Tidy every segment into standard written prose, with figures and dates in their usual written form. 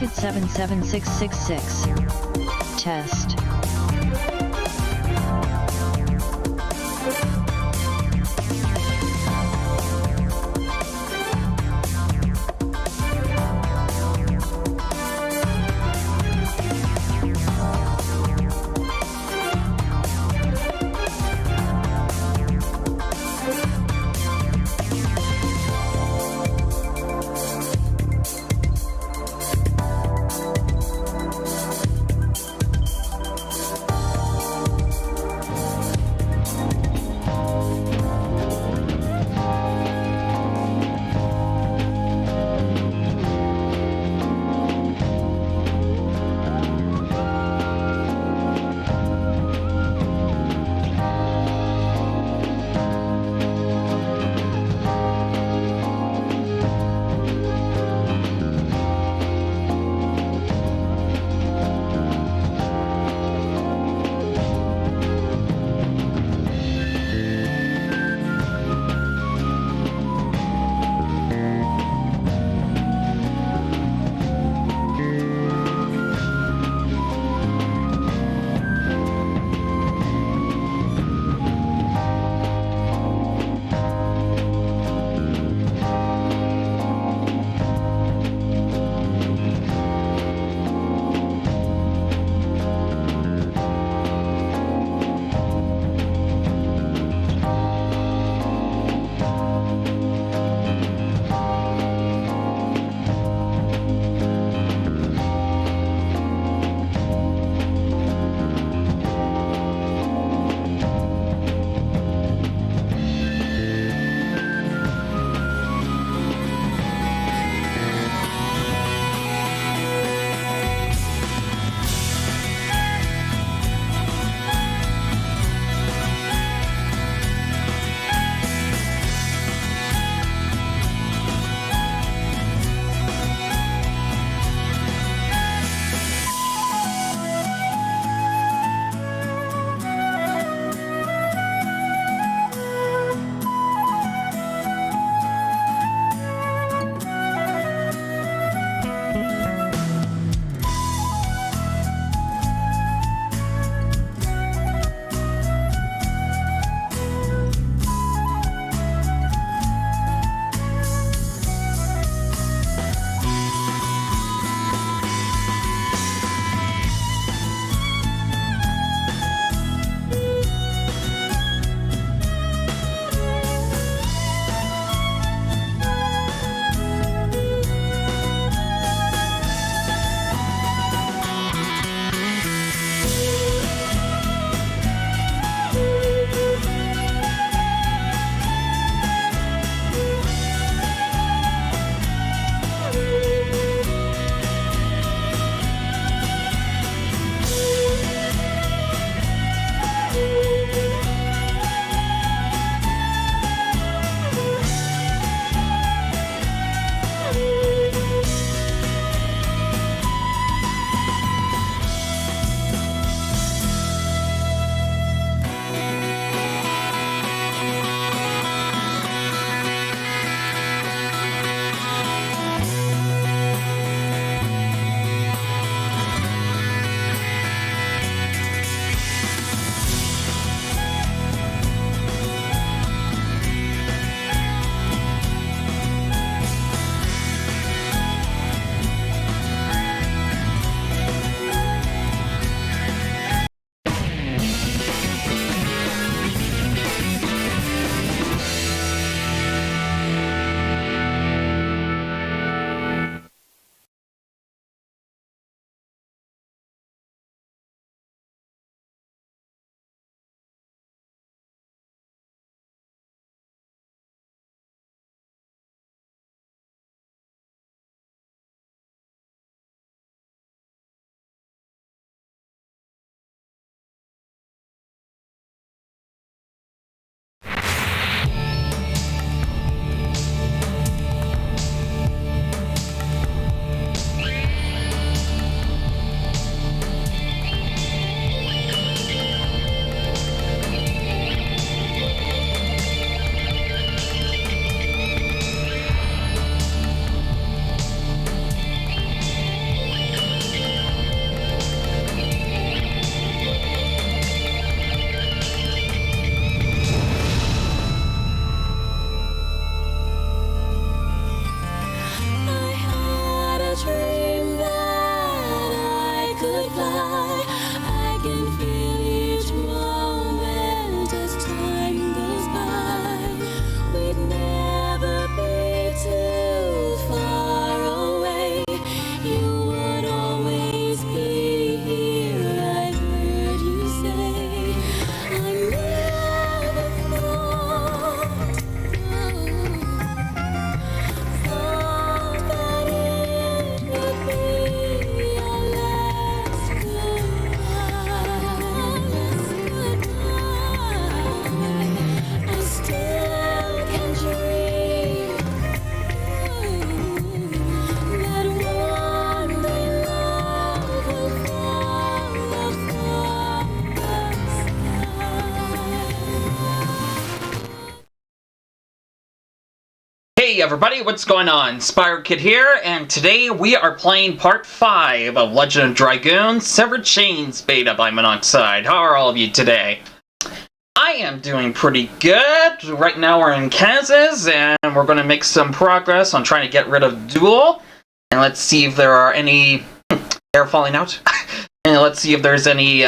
Ticket 77666. Test. Hey everybody, what's going on? Spire Kid here, and today we are playing part 5 of Legend of Dragoon, Severed Chains beta by Monoxide. How are all of you today? I am doing pretty good. Right now we're in Kansas, and we're going to make some progress on trying to get rid of Duel. And let's see if there are any... air falling out. And let's see if there's any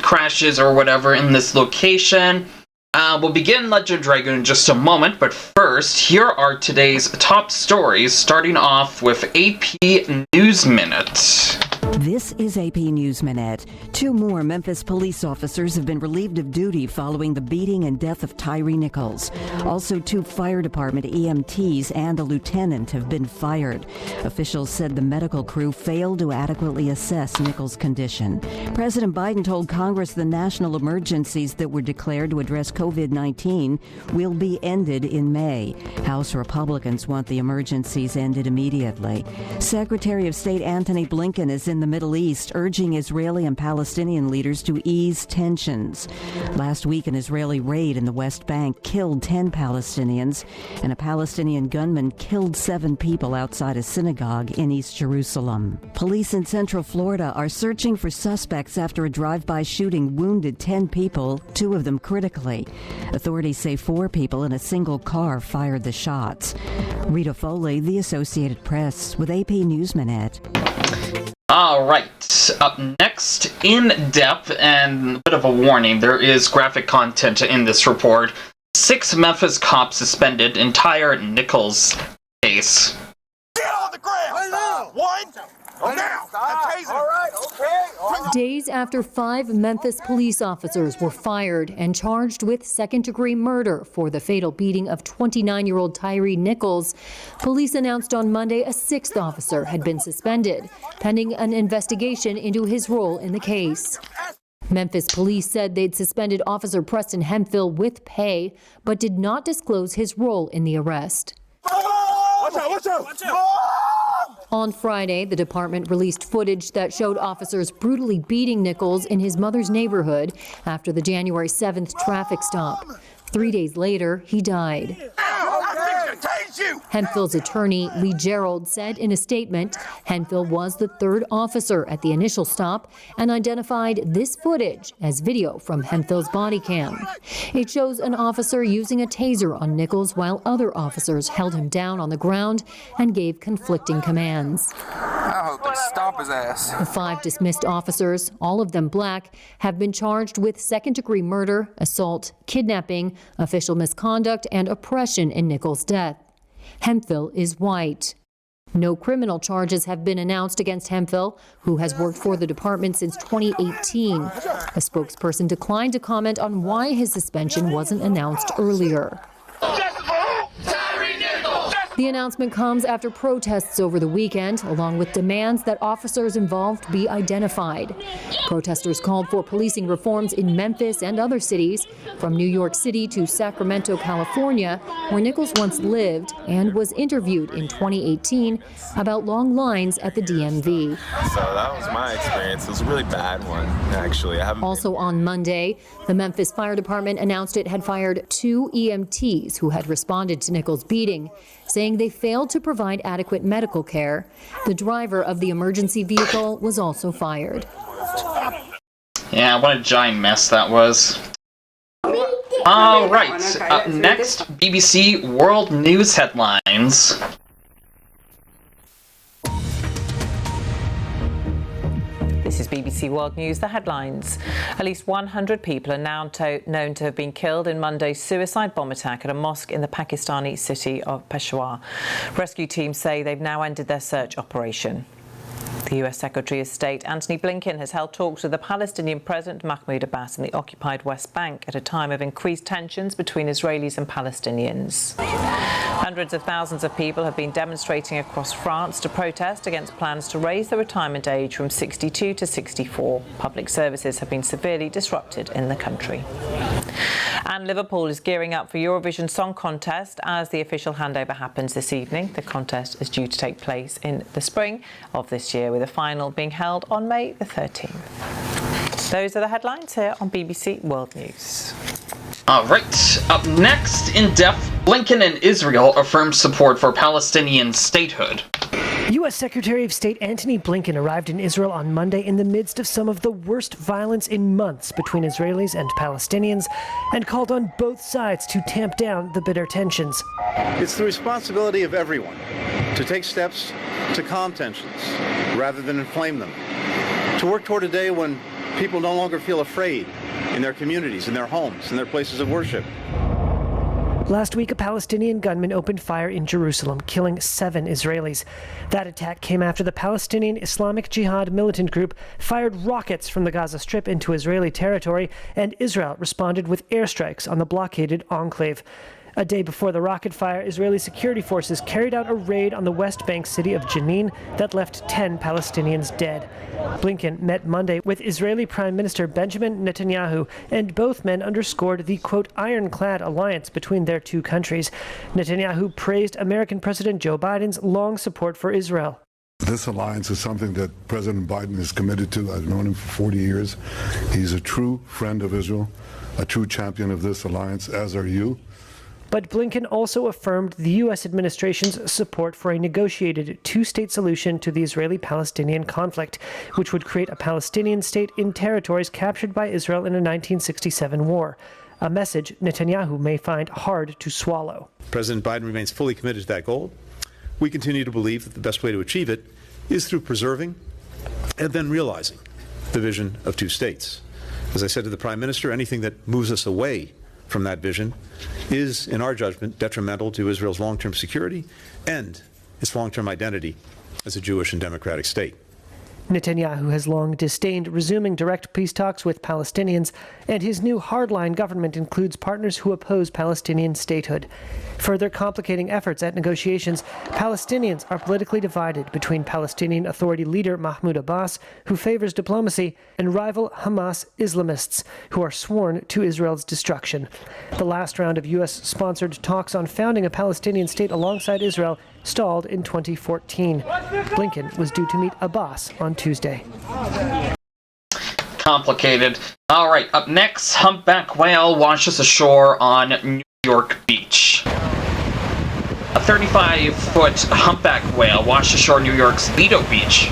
crashes or whatever in this location. We'll begin Legend of Dragoon in just a moment, but first, here are today's top stories, starting off with AP News Minute. This is AP News Minute. 2 more Memphis police officers have been relieved of duty following the beating and death of Tyree Nichols. Also, 2 fire department EMTs and a lieutenant have been fired. Officials said the medical crew failed to adequately assess Nichols' condition. President Biden told Congress the national emergencies that were declared to address COVID-19 will be ended in May. House Republicans want the emergencies ended immediately. Secretary of State Antony Blinken is in the Middle East, urging Israeli and Palestinian leaders to ease tensions. Last week, an Israeli raid in the West Bank killed 10 Palestinians, and a Palestinian gunman killed 7 people outside a synagogue in East Jerusalem. Police in Central Florida are searching for suspects after a drive-by shooting wounded 10 people, 2 of them critically. Authorities say 4 people in a single car fired the shots. Rita Foley, The Associated Press, with AP News Minute. Alright, up next, in depth, and a bit of a warning, there is graphic content in this report. 6 Memphis cops suspended, entire Nichols case. Get on the ground! One! Oh, now! All right, okay. Days after 5 Memphis police officers were fired and charged with second-degree murder for the fatal beating of 29-year-old Tyree Nichols, police announced on Monday a 6th officer had been suspended, pending an investigation into his role in the case. Memphis police said they'd suspended Officer Preston Hemphill with pay, but did not disclose his role in the arrest. Watch out, watch out! Watch out! On Friday, the department released footage that showed officers brutally beating Nichols in his mother's neighborhood after the January 7th traffic stop. 3 days later, he died. Hemphill's attorney, Lee Gerald, said in a statement, Hemphill was the 3rd officer at the initial stop and identified this footage as video from Hemphill's body cam. It shows an officer using a taser on Nichols while other officers held him down on the ground and gave conflicting commands. I hope they stop his ass. The 5 dismissed officers, all of them black, have been charged with second-degree murder, assault, kidnapping, official misconduct, and oppression in Nichols' death. Hemphill is white. No criminal charges have been announced against Hemphill, who has worked for the department since 2018. A spokesperson declined to comment on why his suspension wasn't announced earlier. The announcement comes after protests over the weekend, along with demands that officers involved be identified. Protesters called for policing reforms in Memphis and other cities, from New York City to Sacramento, California, where Nichols once lived and was interviewed in 2018 about long lines at the DMV. So that was my experience. It was a really bad one, actually. Also on Monday, the Memphis Fire Department announced it had fired 2 EMTs who had responded to Nichols' beating, saying they failed to provide adequate medical care. The driver of the emergency vehicle was also fired. Yeah, what a giant mess that was. Alright, up next, BBC World News headlines. This is BBC World News, the headlines. At least 100 people are now known to have been killed in Monday's suicide bomb attack at a mosque in the Pakistani city of Peshawar. Rescue teams say they've now ended their search operation. The US Secretary of State Antony Blinken has held talks with the Palestinian President Mahmoud Abbas in the occupied West Bank at a time of increased tensions between Israelis and Palestinians. Hundreds of thousands of people have been demonstrating across France to protest against plans to raise the retirement age from 62 to 64. Public services have been severely disrupted in the country. And Liverpool is gearing up for Eurovision Song Contest as the official handover happens this evening. The contest is due to take place in the spring of this year, with a final being held on May the 13th. Those are the headlines here on BBC World News. Alright, up next, in depth, Blinken and Israel affirm support for Palestinian statehood. U.S. Secretary of State Antony Blinken arrived in Israel on Monday in the midst of some of the worst violence in months between Israelis and Palestinians and called on both sides to tamp down the bitter tensions. It's the responsibility of everyone to take steps to calm tensions rather than inflame them, to work toward a day when people no longer feel afraid in their communities, in their homes, in their places of worship. Last week, a Palestinian gunman opened fire in Jerusalem, killing 7 Israelis. That attack came after the Palestinian Islamic Jihad militant group fired rockets from the Gaza Strip into Israeli territory, and Israel responded with airstrikes on the blockaded enclave. A day before the rocket fire, Israeli security forces carried out a raid on the West Bank city of Jenin that left 10 Palestinians dead. Blinken met Monday with Israeli Prime Minister Benjamin Netanyahu, and both men underscored the, quote, ironclad alliance between their two countries. Netanyahu praised American President Joe Biden's long support for Israel. This alliance is something that President Biden is committed to. I've known him for 40 years. He's a true friend of Israel, a true champion of this alliance, as are you. But Blinken also affirmed the U.S. administration's support for a negotiated two-state solution to the Israeli-Palestinian conflict, which would create a Palestinian state in territories captured by Israel in a 1967 war, a message Netanyahu may find hard to swallow. President Biden remains fully committed to that goal. We continue to believe that the best way to achieve it is through preserving and then realizing the vision of two states. As I said to the Prime Minister, anything that moves us away from that vision is, in our judgment, detrimental to Israel's long-term security and its long-term identity as a Jewish and democratic state. Netanyahu has long disdained resuming direct peace talks with Palestinians, and his new hardline government includes partners who oppose Palestinian statehood. Further complicating efforts at negotiations, Palestinians are politically divided between Palestinian Authority leader Mahmoud Abbas, who favors diplomacy, and rival Hamas Islamists, who are sworn to Israel's destruction. The last round of U.S.-sponsored talks on founding a Palestinian state alongside Israel stalled in 2014. Blinken was due to meet Abbas on Tuesday. Complicated. Alright, up next, humpback whale washes ashore on New York Beach. A 35-foot humpback whale washed ashore New York's Lido Beach.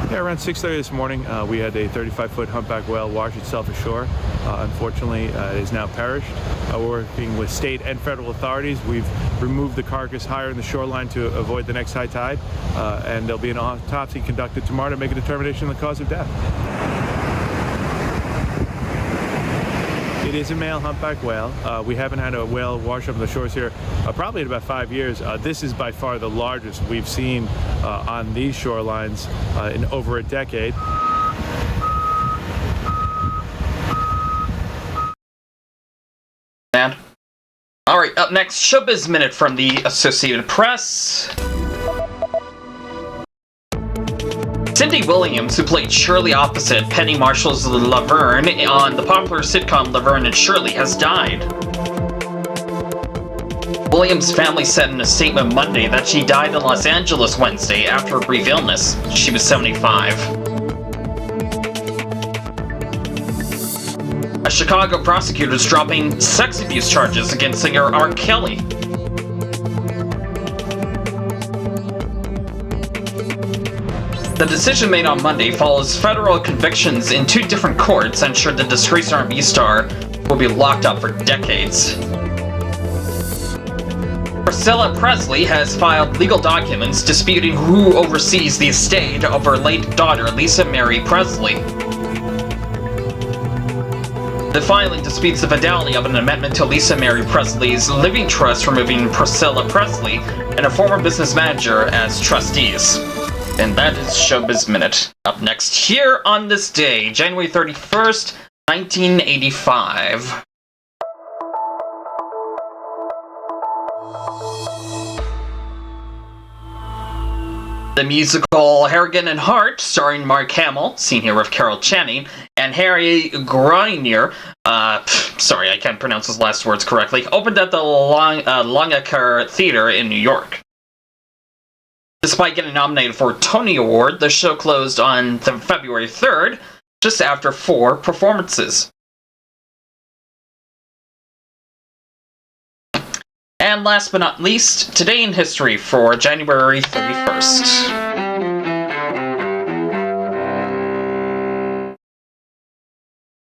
Yeah, around 6:30 this morning, we had a 35-foot humpback whale wash itself ashore. Unfortunately, it has now perished. We're working with state and federal authorities. We've removed the carcass higher in the shoreline to avoid the next high tide, and there'll be an autopsy conducted tomorrow to make a determination of the cause of death. It is a male humpback whale. We haven't had a whale wash up on the shores here probably in about 5 years. This is by far the largest we've seen on these shorelines in over a decade. Alright, up next, Showbiz Minute from the Associated Press. Cindy Williams, who played Shirley opposite Penny Marshall's Laverne on the popular sitcom Laverne and Shirley, has died. Williams' family said in a statement Monday that she died in Los Angeles Wednesday after a brief illness. She was 75. A Chicago prosecutor is dropping sex abuse charges against singer R. Kelly. The decision made on Monday follows federal convictions in 2 different courts and ensured the disgraced R&B star will be locked up for decades. Priscilla Presley has filed legal documents disputing who oversees the estate of her late daughter, Lisa Mary Presley. The filing disputes the fidelity of an amendment to Lisa Mary Presley's living trust, removing Priscilla Presley and a former business manager as trustees. And that is Showbiz Minute. Up next, here on this day, January 31st, 1985. The musical Harrigan and Hart, starring Mark Hamill, seen here with Carol Channing, and Harry Grenier, sorry, I can't pronounce his last words correctly, opened at the Longacre Theater in New York. This despite getting nominated for a Tony Award, the show closed on February 3rd, just after 4 performances. And last but not least, today in history for January 31st.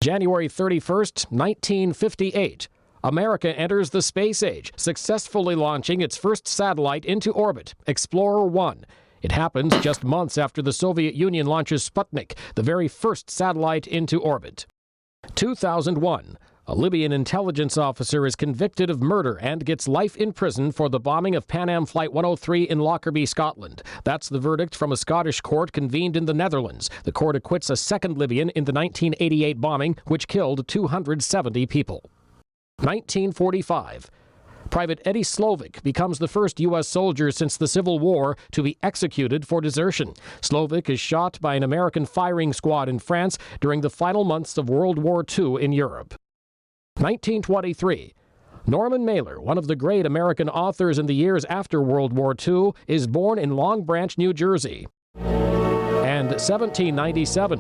January 31st, 1958. America enters the space age, successfully launching its first satellite into orbit, Explorer 1. It happens just months after the Soviet Union launches Sputnik, the very first satellite into orbit. 2001. A Libyan intelligence officer is convicted of murder and gets life in prison for the bombing of Pan Am Flight 103 in Lockerbie, Scotland. That's the verdict from a Scottish court convened in the Netherlands. The court acquits a second Libyan in the 1988 bombing, which killed 270 people. 1945. Private Eddie Slovic becomes the first U.S. soldier since the Civil War to be executed for desertion. Slovic is shot by an American firing squad in France during the final months of World War II in Europe. 1923. Norman Mailer, one of the great American authors in the years after World War II, is born in Long Branch, New Jersey. And 1797.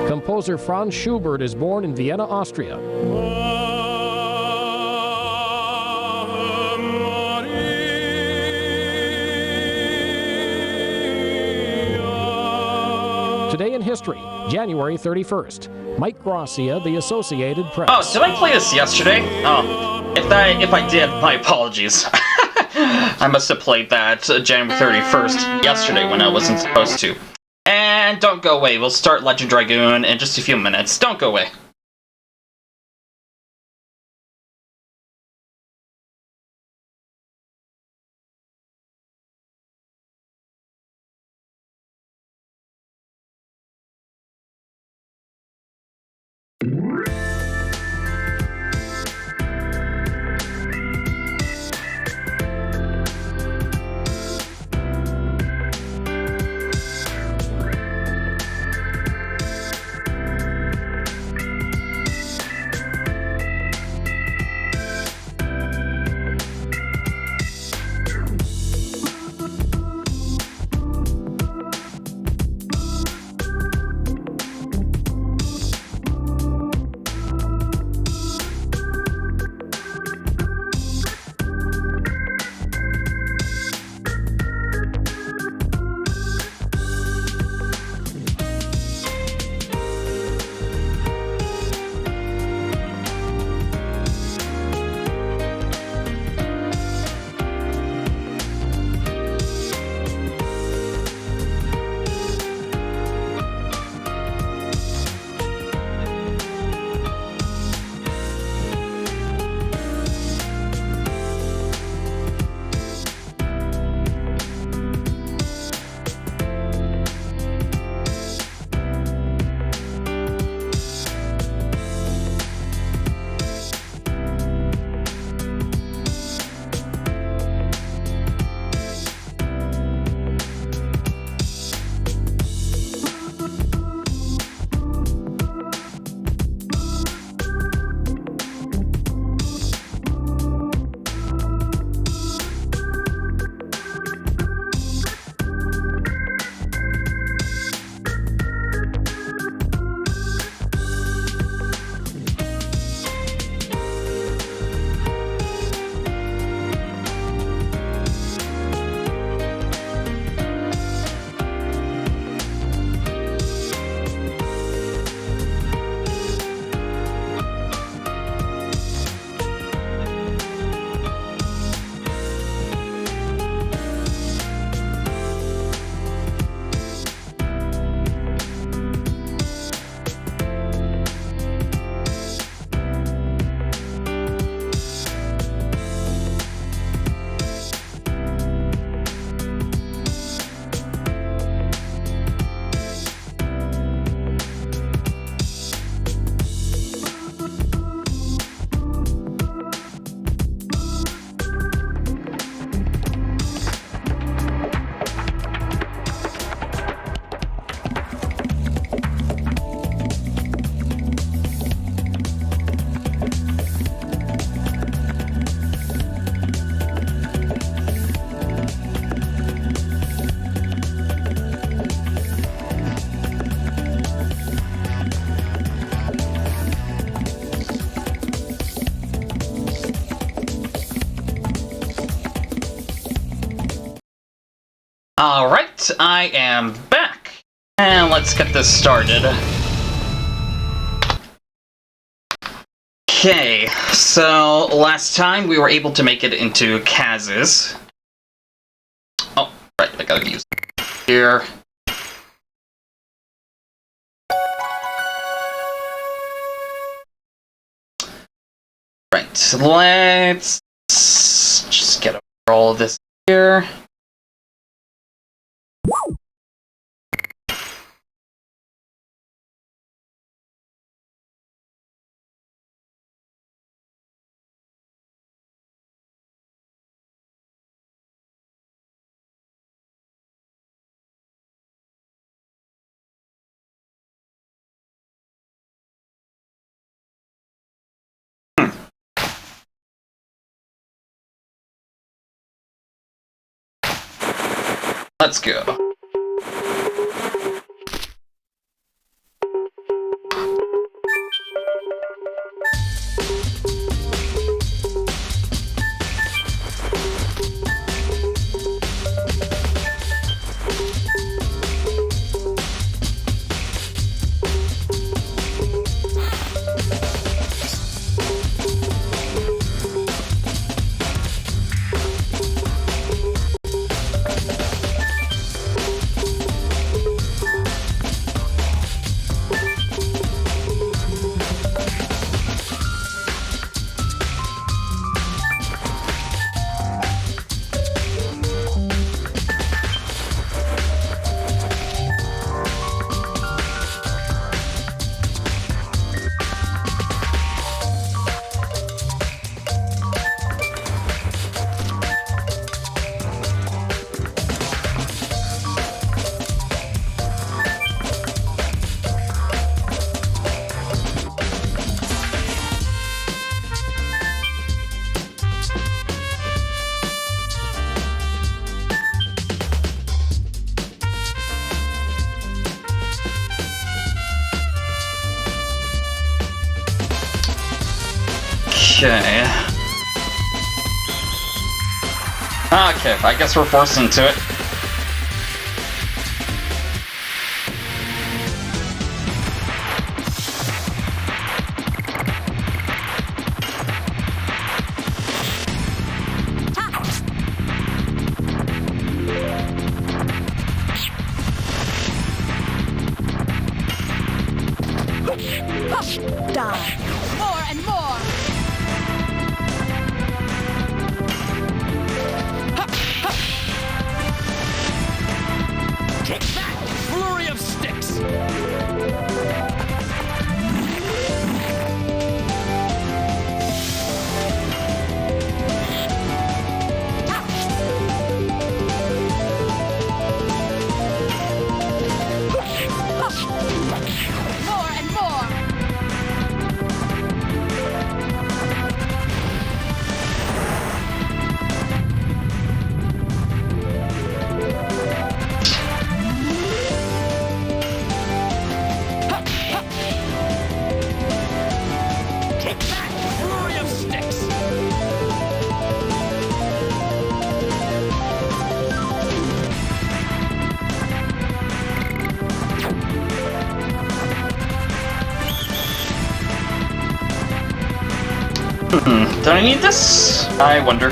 Composer Franz Schubert is born in Vienna, Austria. Today in history, January 31st. Mike Gracia, The Associated Press. Oh, did I play this yesterday? Oh, if I did, my apologies. I must have played that January 31st yesterday when I wasn't supposed to. And don't go away, we'll start Legend Dragoon in just a few minutes. Don't go away. Alright, I am back. And let's get this started. Okay, so last time we were able to make it into Kaz's. Oh, right, I gotta use it here. Right, let's just get over all of this here. Let's go. Okay. Okay, I guess we're forced into it. Die. More and more. Take that! Flurry of sticks! More and more! Take that! Flurry of sticks! Do I need this? I wonder.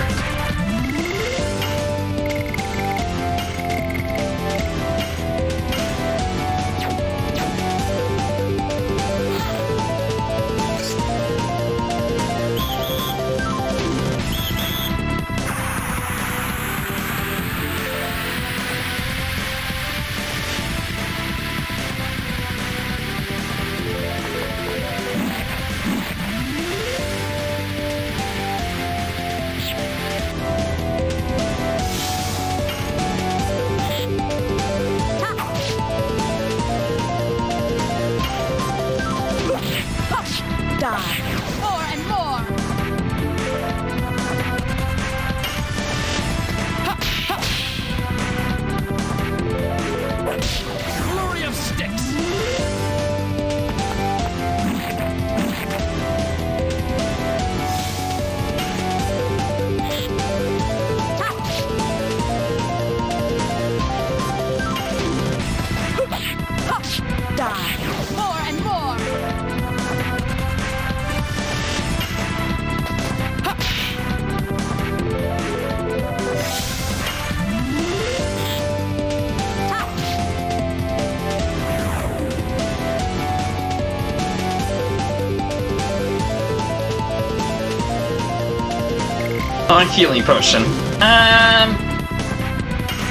a healing potion.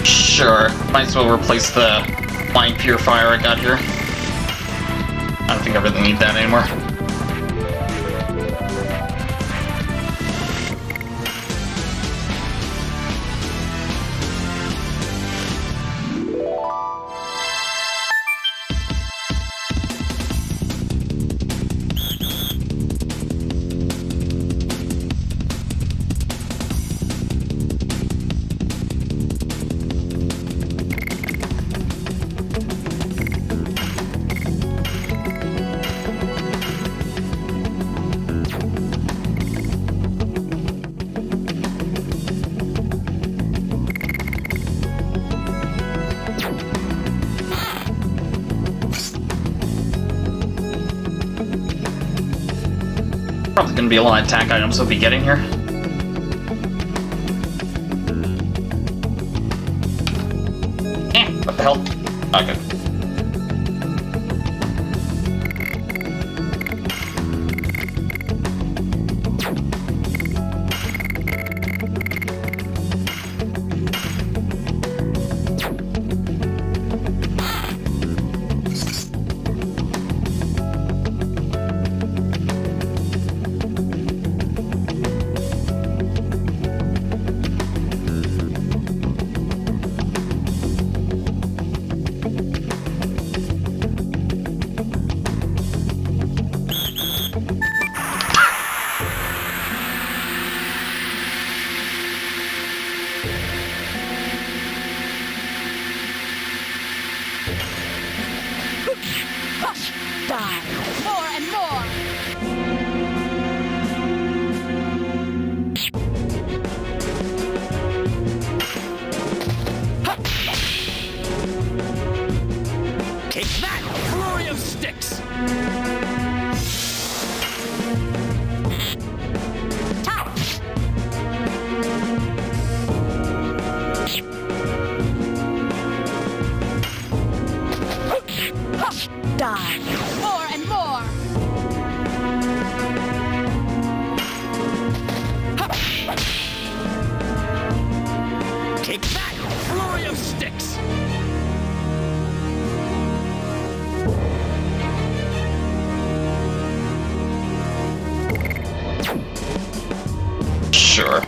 Sure. Might as well replace the Mind Purifier I got here. I don't think I really need that anymore. Probably gonna be a lot of attack items we'll be getting here. What the hell? Okay. Die. More and more. Take that, flurry of sticks. Die. More and more. Take that, flurry of sticks. Sure.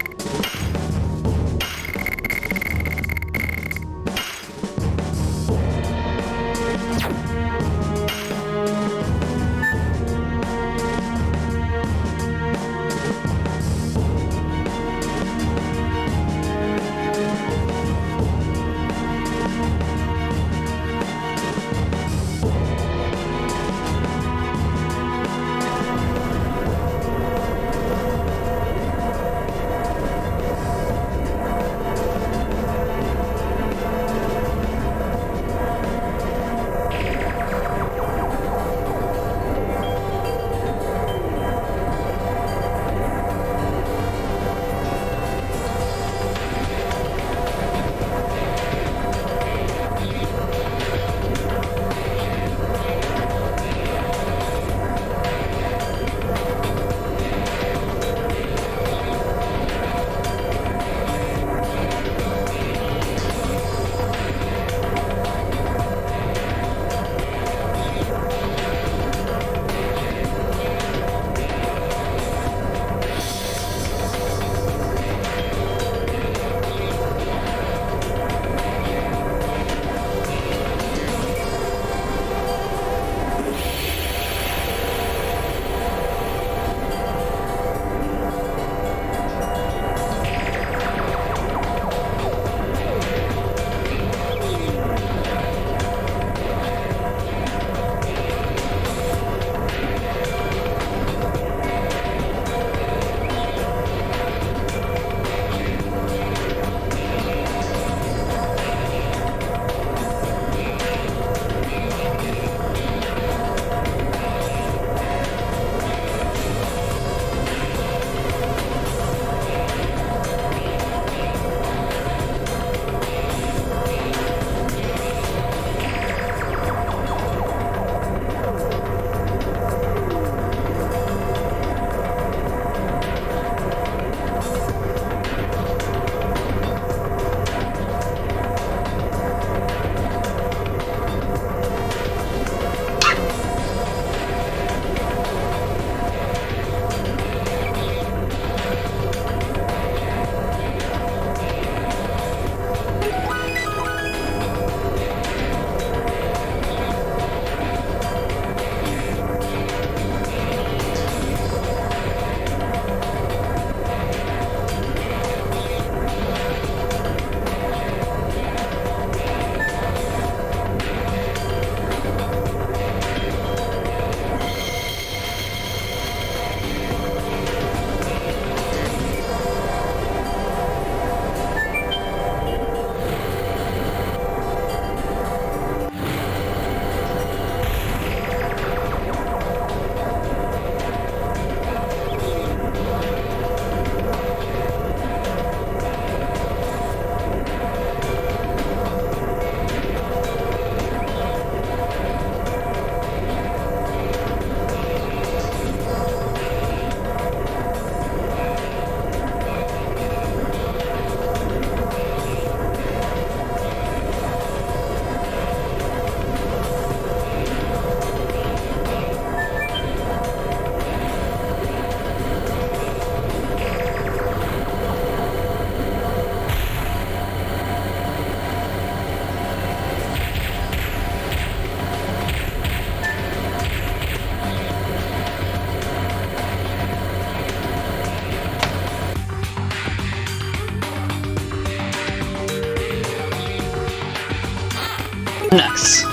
next.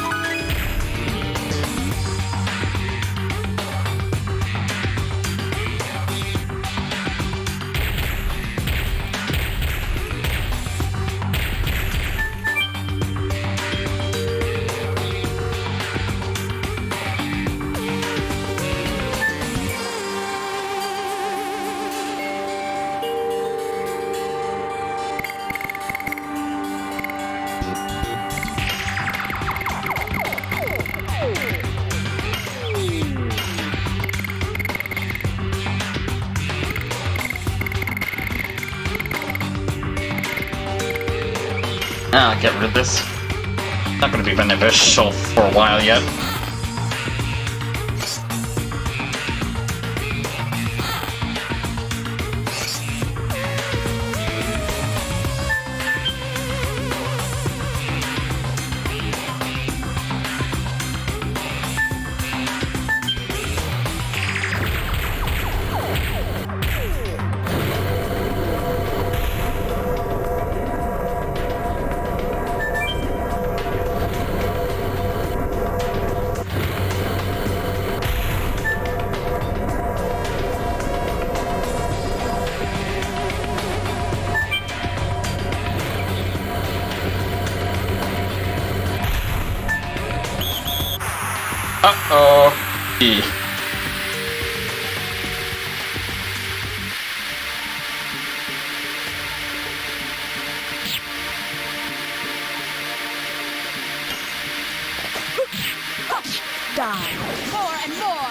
I'll get rid of this. Not going to be beneficial for a while yet. Uh-oh. E. Die. More and more.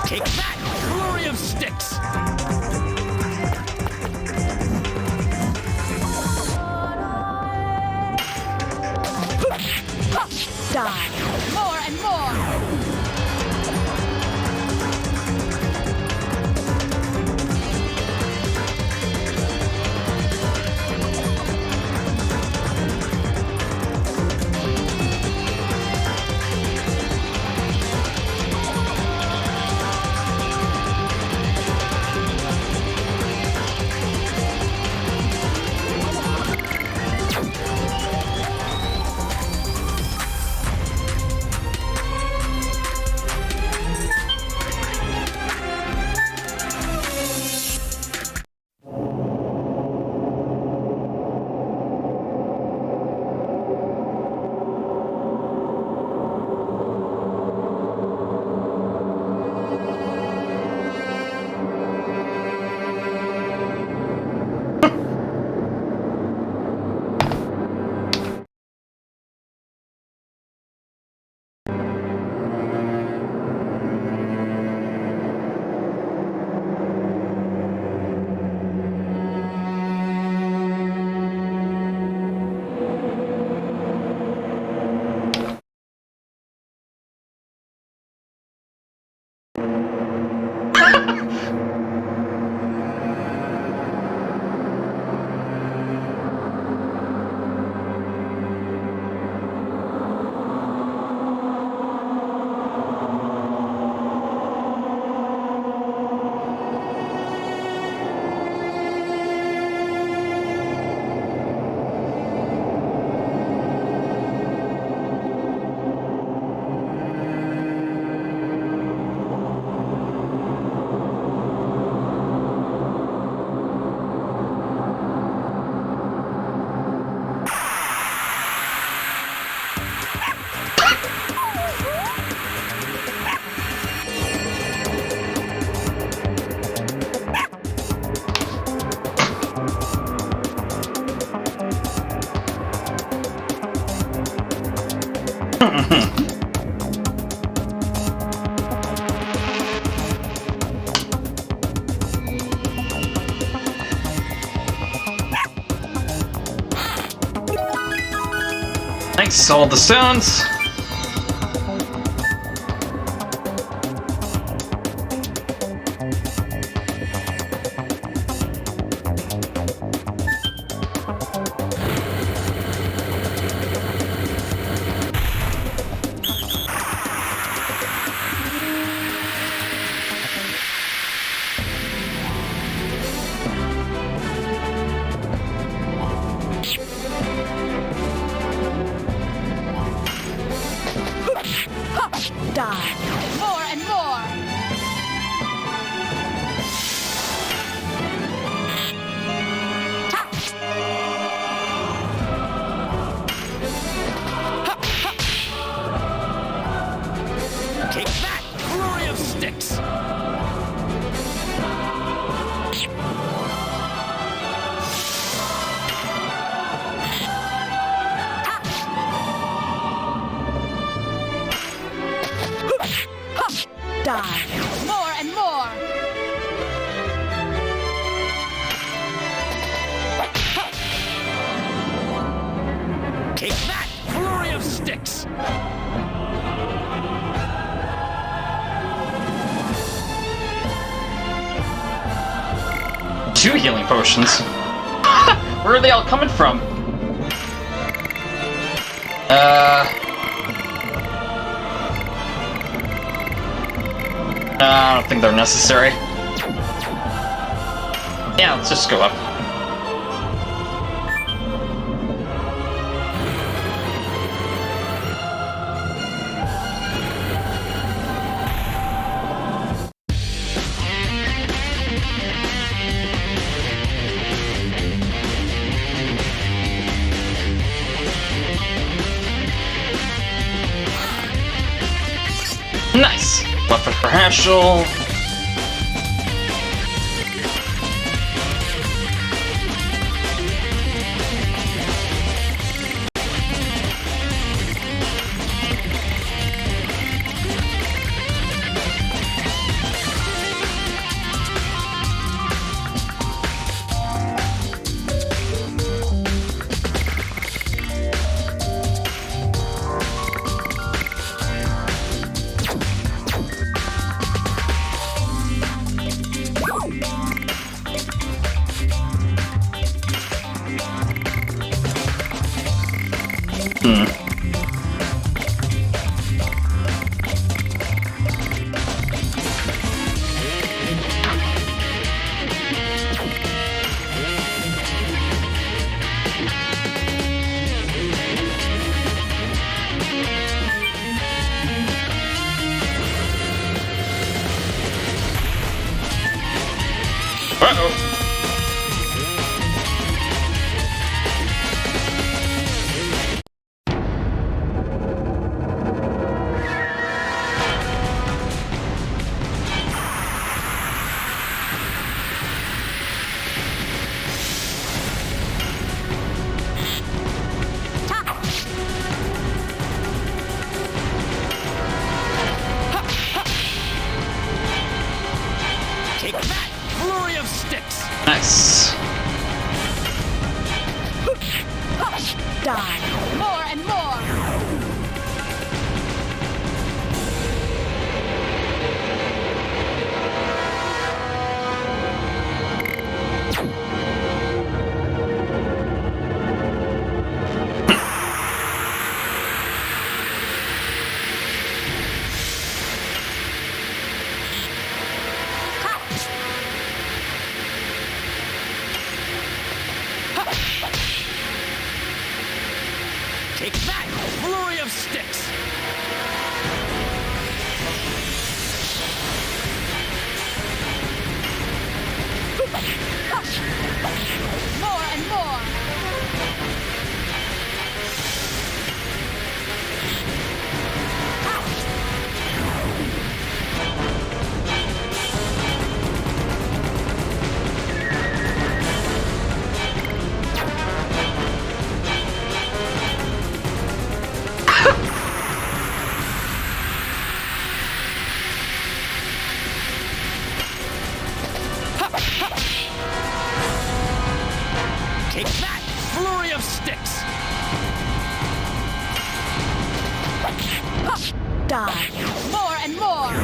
Take that! Flurry of sticks! Die! More and more! Nice, all the stones. Die. More and more. Take that, flurry of sticks. Die. More and more. Take that, flurry of sticks. 2 healing potions. Where are they all coming from? I don't think they're necessary. Yeah, let's just go up. Nice! Weapon for Herschel. Uh-oh. Take that, flurry of sticks. Nice. Die. More and more. Take that, flurry of sticks. More and more. Take that, flurry of sticks. Die. More and more.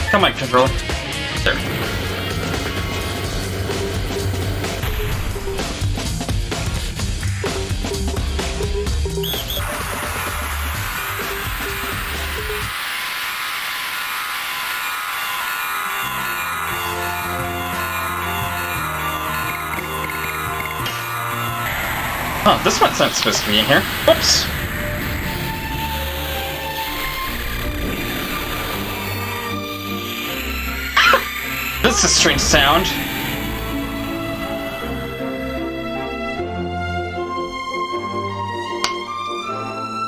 Come on, controller. There. Oh, this one's not supposed to be in here. Whoops. This is a strange sound.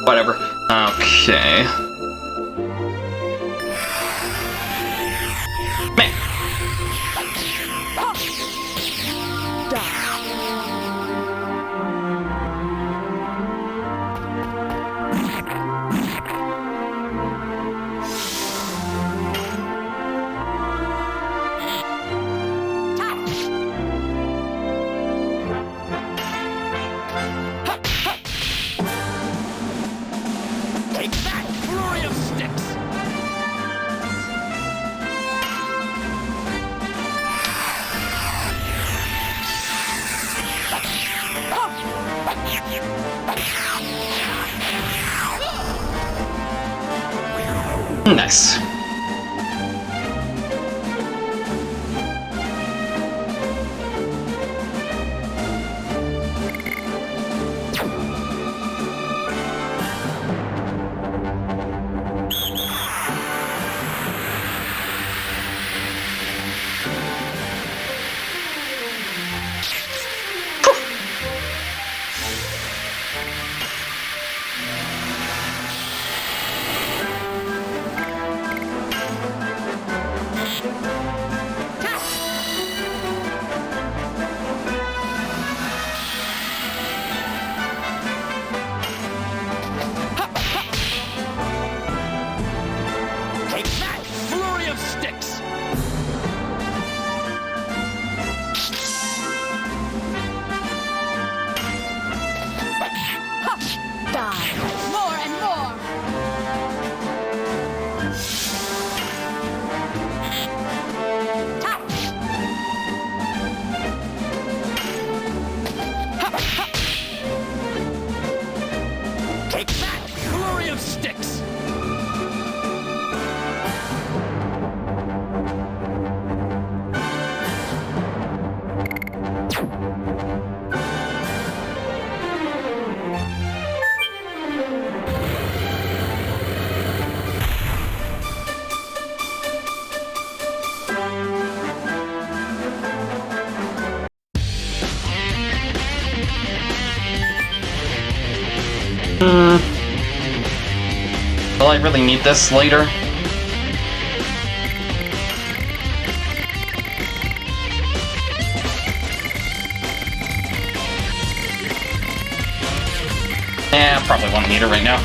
Whatever. Okay. Man. Take that, flurry of sticks! Nice. Take that, flurry of sticks! Die! More and more! Take that, flurry of sticks! Will I really need this later? Probably won't need it right now.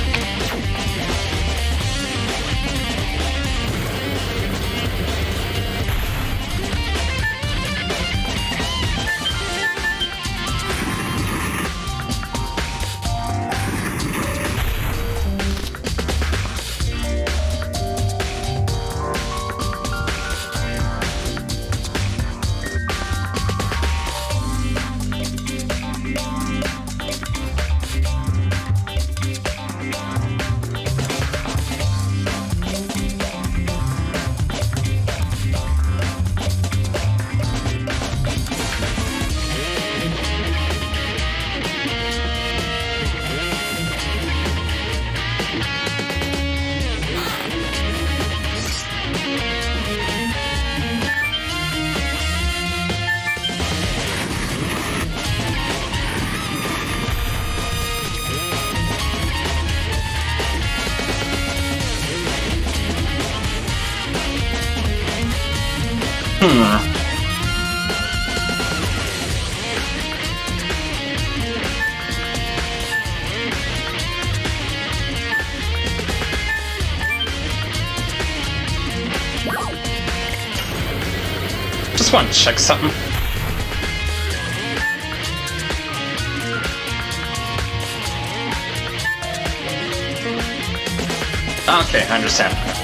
Just want to check something. Okay, I understand.